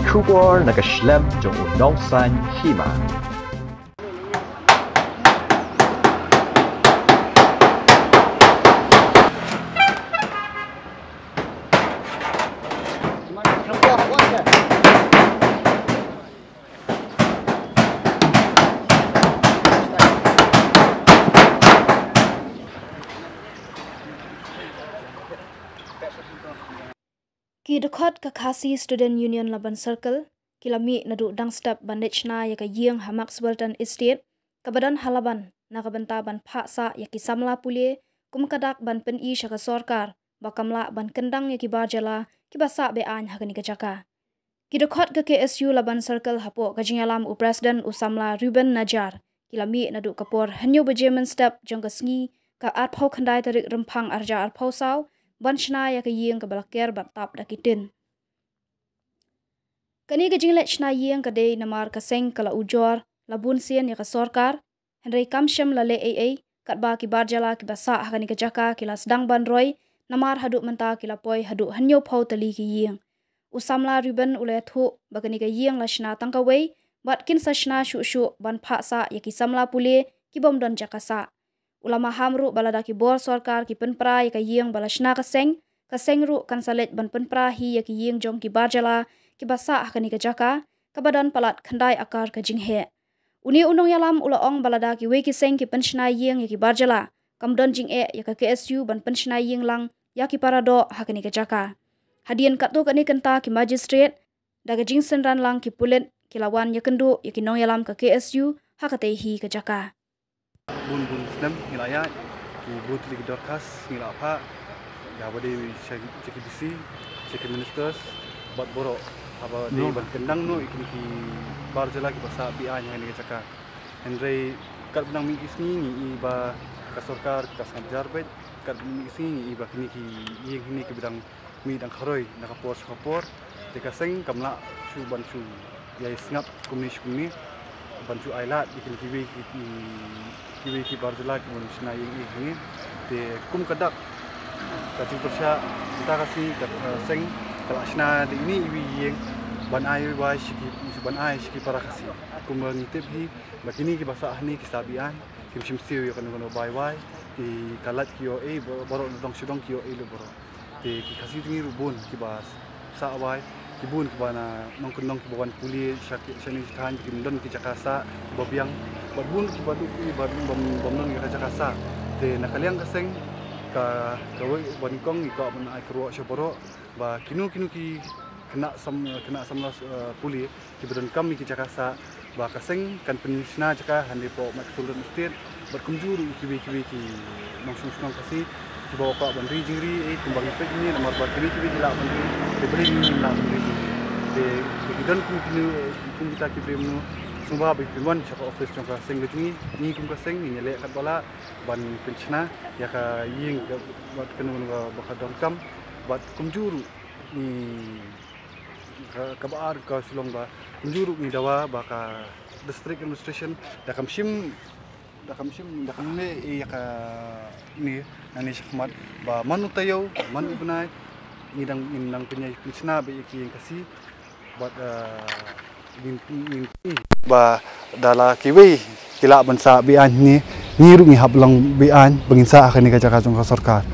Trubor nakaslem jong unongsan hima. Ki dekat ke Khasi Student Union Laban Circle, kilami nadu dang step bandechna ya ka yiang hamak Sultan Estate, kabadan halaban na kabanta ban paksa ya ki samla pulie, kumkadak ban pen i syaka sorkar, bakamla ban kendang ya ki barjala, ki basa bean hakani kajaka. Ki dekat ke KSU Laban Circle hapo kajingalam u Presiden Usamla Ruben Najar, kilami nadu kapor hanyo bejemen step jong kesngi ka arpau kandai tarik rempang arja arpau saw, banchna ya ke yiang ke balakir batap dakitin. Kani ke jinglet chna yiang ke day namar kaseng kala ujor labun sien ya ke sorkar Henry Kamsham lale AA kat ba ki barjala ki basa hakani ke jaka kila sedang ban roy namar haduk menta kila poi haduk hanyo pau tali ki yiang. Usamla Ruben ulay thu bagani ke yiang la shna tangkaway bat kin sa shna shu ban paksa ya ki samla pule ki bom don jakasa. Ulama hamru balada ki bor sorkar ki penpra ya ka yiang balashna kaseng ru kan salet ban penpra hi ya ki yiang jong ki barjala ki basa hakani ka jaka kabadan palat khandai akar ka jinghe. Uni unong yalam ulaong balada ki we ki seng ki penshna yiang ya ki barjala kamdon jing ya ka KSU ban penshna yiang lang ya ki parado hakani ka jaka. Hadian katto kani kenta ki magistrate daga jing senran lang ki pulet ki lawan ya kendu ya ki nong yalam ka KSU hakate hi ka jaka. Bun Islam ngilaya ki booth di dorkas ngila apa ya bade ceki bisi ceki ministers bat borok apa di ban kendang no ikini ki barjala ki basa bi anya ni caka Henry kat benang mi isni ni iba ka sorkar ka sanjar bet kat mi isni iba kini ki yeng ni ki bidang mi dang kharoi na kapor de ka seng kamla su ban su ya isngap kumni bantu ailat ikini kiwi ki barjala ki manusia yang ini de kum kadak kacung persya kita kasih seng kelasna de ini iwi yang ban ai wai shiki para kasih kum ngitip hi bakini ki basa ahni ki sabian kim sim siu ya kanu bai ki kalat ki yo borok dong sidong ki yo lo borok de ki kasih dingi rubun ki bas sa wai kibun kibana nongkendong kibawan puli shani kan kimdon ki jakasa bobiang babun kibadu ki bomnon ki jakasa de nakaliang kaseng ka kawai banikong iko ban ai kro shoporo ba kinu ki kena samlas puli kibadon kami ki jakasa ba kaseng kan penisna jaka hande po Sultan Estate berkunjuru kiwi ki nongsung kasih bawa pak bandri jingri kumbang ipek ni nomor bakri kiwi la bandri diberi la bandri de dan kum kita kibrim nu sumba bi piman chaka office chaka seng ni kum ka seng ni le kat bala ban penchna ya ka ying bat kenu ga bakadon kam bat kumjuru ni ka baar ka silong ba kumjuru ni dawa baka district administration da kamshim ne ya ka ni nani shakmat ba manu tayo man ibnai ni dang punya penchna be ki yang kasih buat ba dala kiwi kila bansa bian ni ru ni hablang bian benginsa akan ka jaka jong sarkar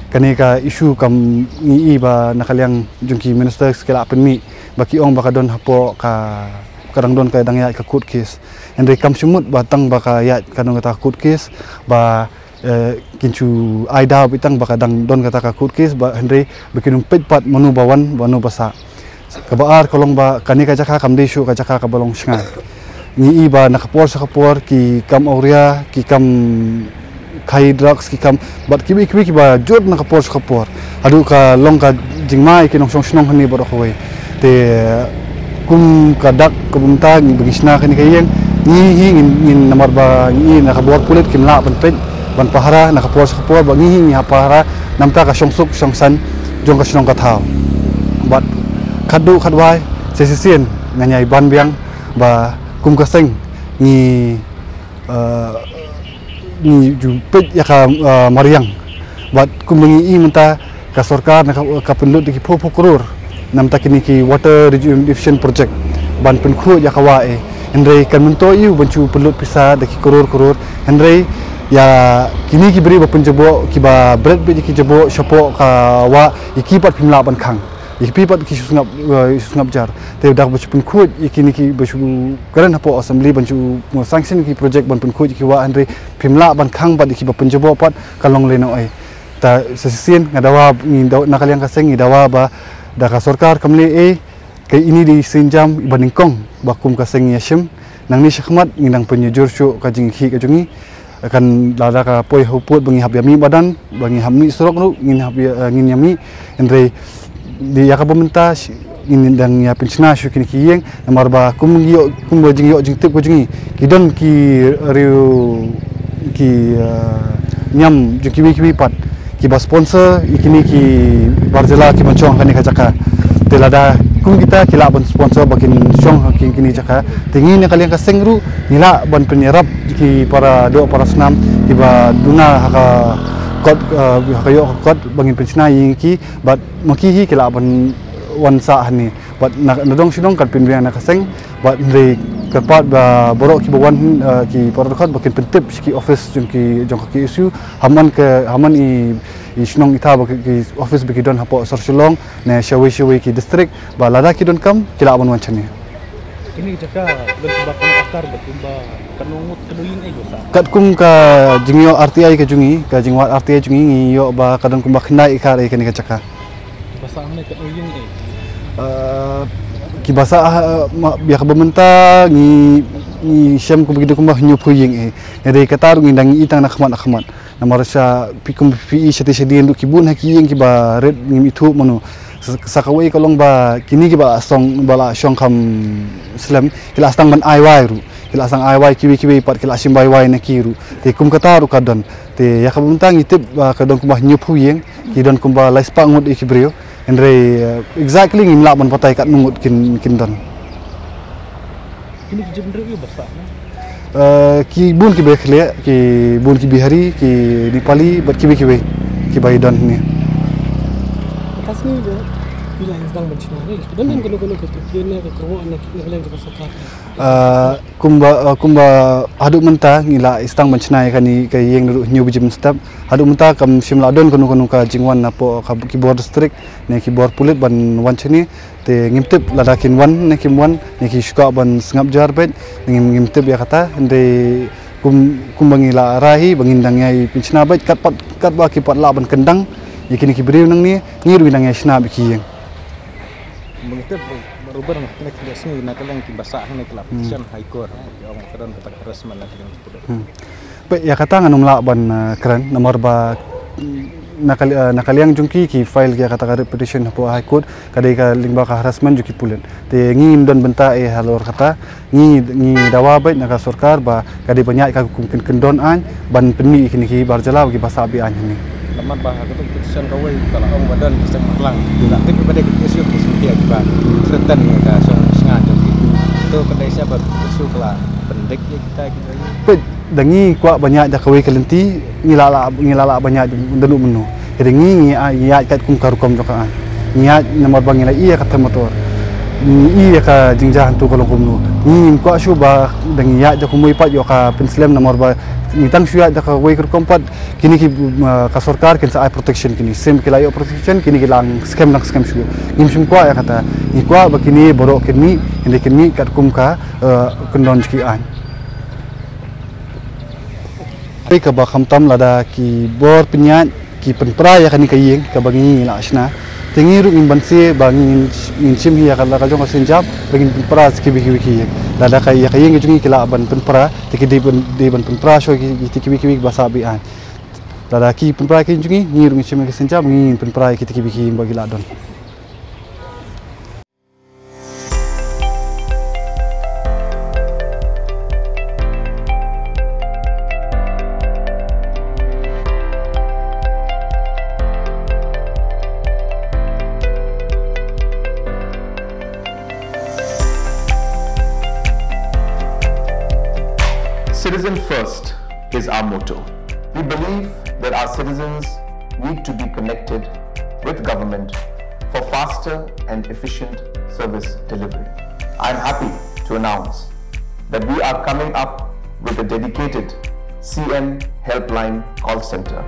kani ka isu kam ni ba nakaliang jungki minister kila penmi baki ong bakadon hapo ka kadang don ka dang ya ka court case ende kam sumut batang baka ya kanong ka court case ba kincu aida bitang bakadang don kata ka court case ba ende bikinung pejpat manu bawan banu basa kabaar kolong ba kani ka jaka kam desu ka jaka ka balong snga ni iba nakapor ki kam auria ki kam khai drugs ki kam bat kibi ki ba jod nakapor adu ka long ka jingmai ki nong snong hani borok we te kum kadak kubumta ni bigisna kani kayeng ni in namar ba ni nakabor kulit kimla penpet ban pahara nakapor ba ni pahara namta ka songsuk songsan jong ka snong ka thau bat khadu khadwai sesisien nganyai ban biang ba kum kaseng ni jumpet ya ka mariang bat kum ngi menta ka sorkar ka penduduk di 40 crore nam takini ki water rejuvenation project ban pen khu ya kawa Henry kan mento iu bancu pelut pisa daki koror Henry ya kini ki beri bapun jebo ki ba bread be ki jebo shopo ka wa iki pat pimla ban khang iki pat ki sungap jar te dak bacu pun khut ikini ki bacu karan hapo assembly bancu sanction ki project ban pun khut ki wa Henry pimla ban khang pat iki bapun jebo pat kalong leno ta sesien ngadawa ni nakaliang kaseng dawa ba daka sorkar kamle kay ini di senjam ibaningkong bakum kaseng yashim nang ni syakmat ngindang penyujur syuk kajing hi kajungi akan lada ka poi huput bangi hab yami badan bangi hamni sorok nu ngin yami Henry di yakab pemerintah ngin dang ya pensiona syuk kini kiyeng namar ba kum bajing yo jing tip kajungi kidon ki riu ki nyam jing kiwi pat ki ba sponsor ikini ki barjala ki mancong kani kajaka telada kum kita kila ban sponsor bakin syong kini jaka tingin yang kalian kaseng ru nila ban penyerap ki para senam tiba duna haka kot hakayo kot bangin pensiona ki bat maki kila ban wansa ni bat nadong sidong kan pinbiang nak kaseng bat ndri kepat ba borok ki bawan ki para kot bakin pentip ki office ki jong ki isu haman i sinong ita bagi office bagi don hapo sorsulong ne shawi ki district ba lada ki don kam kila ban wancani ini jaka don bakan akar betumba kanungut keduying gosa kat kum ka jingyo RTI ka jungi ka jingwat RTI jungi yo ba kadon kum ba khnai ikar ikani ka jaka bahasa amne keduying ki bahasa biak bementa ni syam kum begitu kum ba nyu phuying dari katar ngindang itang nakhmat namarsa pikum pi seti nduk kibun hakiyeng ki ba red ngim itu manu sakawai kalong ba kini ki ba song bala syong kam islam kila astang ban IY ru kila astang IY kiwi pat kila sim YY na kiru te kum kata ru kadon te yakab mentang itip kadon kum ba nyupu yeng ki don kum ba laispa ngut ikibrio Henry exactly ngim la ban patai kat nungut kin don ini jember yu basa ki bun ki bekhle ki bun ki bihari ki Nepali bat ki bai don ni atas ni je bila yang sedang bencana ni dan kono ke kene ke kerwa anak ngelen ke sakar kumba haduk menta ngila istang bencana kani ke yeng new bijim step haduk menta kam simla don kono ka jingwan napo ka keyboard district ne keyboard pulit ban wancani te ngimtip ladakin wan ne kimwan ne ki syuka ban sengap jar bet ngimtip ya kata ende kumbangila rahi bangindang yai pincina bet kat ba ki pat la ban kendang yakini ki beriu nang ni ngiru nang ya sna biki yang mengitip berubah nak sini nak lang ki basa ne kelap petition high court yang kadang kata resman lagi yang sepuluh bet ya kata nganum la ban keren nomor ba nakaliang jungki ki file ki kata petition hapo high court kadai ka lingba ka harassment juki pulen te ngim don benta halor kata ngi dawa bet naka sarkar ba kadai banyak ka kumkin kendon an ban penmi kini ki barjala bagi basa abi an ni lamar bah itu petition kawai kalau orang badan bisa maklang tak tapi pada isu dia juga certain ka sangat itu kadai siapa isu kala pendek kita bet dangi kuat banyak dah kawai kelenti ngilala banyak dulu menu jadi ngi kat kum karukom jokaan niat nomor bangila iya kata motor iya ka jingjahan tu kalau kumnu ni kuat syuba dangi ya jakumui pat yo ka penslem nomor ba nitang syuat dah kawai karukom pat kini ki ka sarkar kin sa protection kini sim kilayo protection kini kilang scam syu ngim kuat ya kata ni kuat bakini borok kini inde kini kat kum ka kendon kian ka ba khamtam lada ki bor penyat ki penpra ya kani kayeng ka bangi la asna tingiru in banse bangi in sim hiya kala ka jong senjap bangin penpra ki biki lada kay ya kayeng jungi kila ban penpra tiki de ban penpra so ki tiki basa bi an lada ki penpra ki jungi ngiru in sim ki senjap ngi penpra ki tiki biki bagi la don. Citizen first is our motto. We believe that our citizens need to be connected with government for for faster and efficient service delivery. I am happy to announce that we are coming up with a dedicated CM Helpline call center.